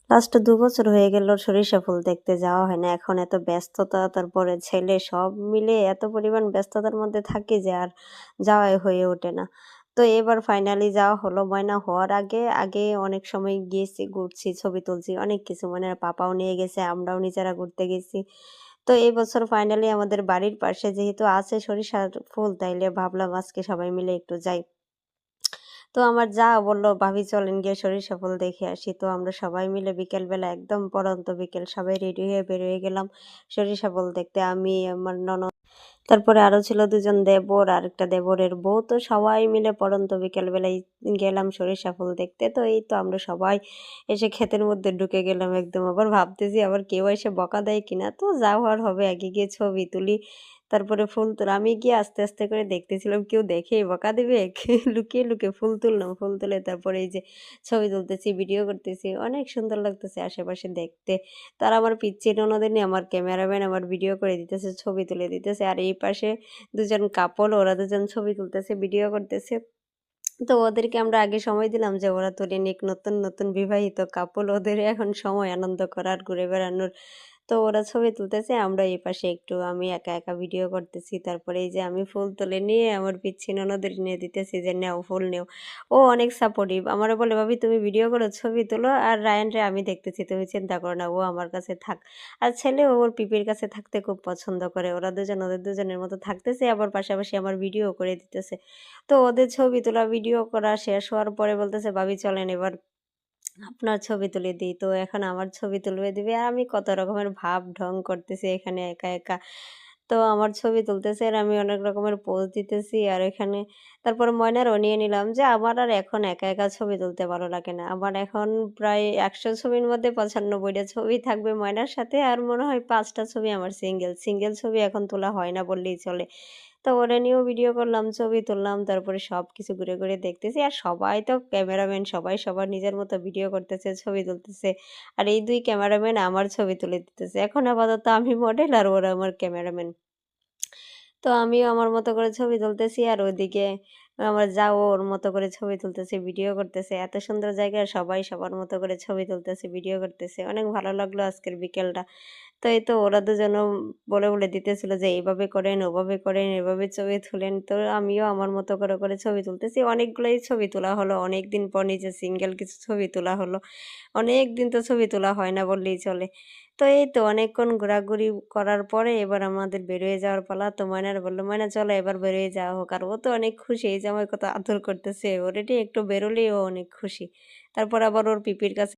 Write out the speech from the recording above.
Last ২ বছর হয়ে গেল সরিষা ফুল দেখতে যাওয়া হয় না। এখন এত ব্যস্ততা, তারপরে ছেলে সব মিলে এত পরিমাণ ব্যস্ততার মধ্যে থাকি যে আর যাওয়াই হয়ে ওঠে না। তো এবার ফাইনালি যাওয়া হলো। ময়না হওয়ার আগে অনেক সময় গিয়েছি, ঘুরছি, ছবি তুলছি, অনেক কিছু। ময়নার পাপাও নিয়ে গেছে, আমরাও নিজেরা ঘুরতে গেছি। তো এই বছর ফাইনালি আমাদের বাড়ির পাশে যেহেতু আছে সরিষার ফুল, তাইলে ভাবলাম আজকে সবাই মিলে একটু যাই। তো আমার যা বলল, "ভাবি চলেন গিয়ে সরিষা ফুল দেখে আসি।" তো আমরা সবাই মিলে বিকেলবেলা একদম পড়ন্ত বিকেল সবাই রেডি হয়ে বের হয়ে গেলাম সরিষা ফুল দেখতে। আমি, আমার ননদ, তারপরে আরো ছিল ২ জন দেবর, আরেকটা দেবরের বউ। তো সবাই মিলে পড়ন্ত বিকেলবেলায় গেলাম সরিষা ফুল দেখতে। তো এই তো আমরা সবাই এসে ক্ষেতের মধ্যে ঢুকে গেলাম একদম। আবার ভাবতেছি আবার কেউ এসে বকা দেয় কিনা। তো যা হওয়ার হবে, আগে গিয়ে ছবি তুলি। তারপরে ফুল তোলা। আমি গিয়ে আস্তে, আস্তে করে দেখতেছিলাম কেউ দেখেই বকা দিবে। লুকিয়ে, লুকিয়ে ফুল তুললাম। ফুল তুলে তারপরে এই যে ছবি তুলতেছি, ভিডিও করতেছি। অনেক সুন্দর লাগতেছে আশেপাশে দেখতে। তারা আমার পিচ্চি ননদিনী, আমার ক্যামেরাম্যান আমার ভিডিও করে দিতেছে, ছবি তুলে দিতেছে। আর এই পাশে ২ জন কাপল, ওরা ২ জন ছবি তুলতেছে, ভিডিও করতেছে। তো ওদেরকে আমরা আগে সময় দিলাম যে ওরা তুলে নিক। নতুন, নতুন বিবাহিত কাপল, ওদের এখন সময় আনন্দ করার, ঘুরে বেড়ানোর। তো ওরা ছবি তুলতেছে, আমরা এই পাশে একটু আমি একা, একা ভিডিও করতেছি। তারপরে এই যে আমি ফুল তুলে নিয়ে আমার পিচ্চি ননদের নিয়ে দিতেছি যে, "নেও ফুল নেও।" ও অনেক সাপোর্টিভ। আমারে বলে, "ভাবি তুমি ভিডিও করো, ছবি তোলো। আর রায়ানরে আমি দেখতেছি, তুমি চিন্তা করো না। ও আমার কাছে থাক।" আর ছেলেও ওর পিপির কাছে থাকতে খুব পছন্দ করে। ওরা ২ জন ওদের ২ জনের মতো থাকতেছে, আবার পাশাপাশি আমার ভিডিও করে দিতেছে। তো ওদের ছবি তোলা, ভিডিও করা শেষ হওয়ার পরে বলতেছে, "ভাবি চলেন এবার আপনার ছবি তুলে দিই।" তো এখন আমার ছবি তুলবে দিবে। আর আমি কত রকমের ভাব ঢং করতেছি এখানে একা, একা। তো আমার ছবি তুলতেছে আর আমি অনেক রকমের পোজ দিতেছি। আর এখানে তারপরে ময়নারও নিয়ে নিলাম যে আমার আর এখন একা, একা ছবি তুলতে ভালো লাগে না। আমার এখন প্রায় ১০০ ছবির মধ্যে ৯৫ টা ছবি থাকবে ময়নার সাথে। আর মনে হয় ৫ টা ছবি আমার সিঙ্গেল। সিঙ্গেল ছবি এখন তোলা হয় না বললেই চলে। তো ওরে নিয়েও ভিডিও করলাম, ছবি তুললাম। তারপরে সবকিছু ঘুরে, ঘুরে দেখতেছি। আর সবাই তো ক্যামেরাম্যান, সবাই সবার নিজের মতো ভিডিও করতেছে, ছবি তুলতেছে। আর এই ২ ক্যামেরাম্যান আমার ছবি তুলে দিতেছে। এখন আপাতত আমি মডেল আর ওরা আমার ক্যামেরাম্যান। তো আমিও আমার মতো করে ছবি তুলতেছি আর ওইদিকে আমার জাও ওর মতো করে ছবি তুলতেছে, ভিডিও করতেছে। এত সুন্দর জায়গায় সবাই সবার মতো করে ছবি তুলতেছে, ভিডিও করতেছে। অনেক ভালো লাগলো আজকের বিকেলটা। তো এই তো ওরা দুজনও বলে দিতেছিল যে, "এইভাবে করেন, ওভাবে করেন, এভাবে ছবি তুলেন।" তো আমিও আমার মতো করে ছবি তুলতেছি। অনেকগুলাই ছবি তোলা হলো। অনেকদিন পর নিজে সিঙ্গেল কিছু ছবি তোলা হলো। অনেকদিন তো ছবি তোলা হয় না বললেই চলে। তো এই তো অনেকক্ষণ ঘোরাঘুরি করার পরে এবার আমাদের বের হয়ে যাওয়ার পালা। তো ময়নার বলল, "ময়না চলো এবার বের হয়ে যাওয়া হোক।" আর ও তো অনেক খুশি এই যে আমায় কত আদর করতেছে। ওরে নিয়ে একটু বেরোলেই ও অনেক খুশি। তারপর আবার ওর পিপির কাছে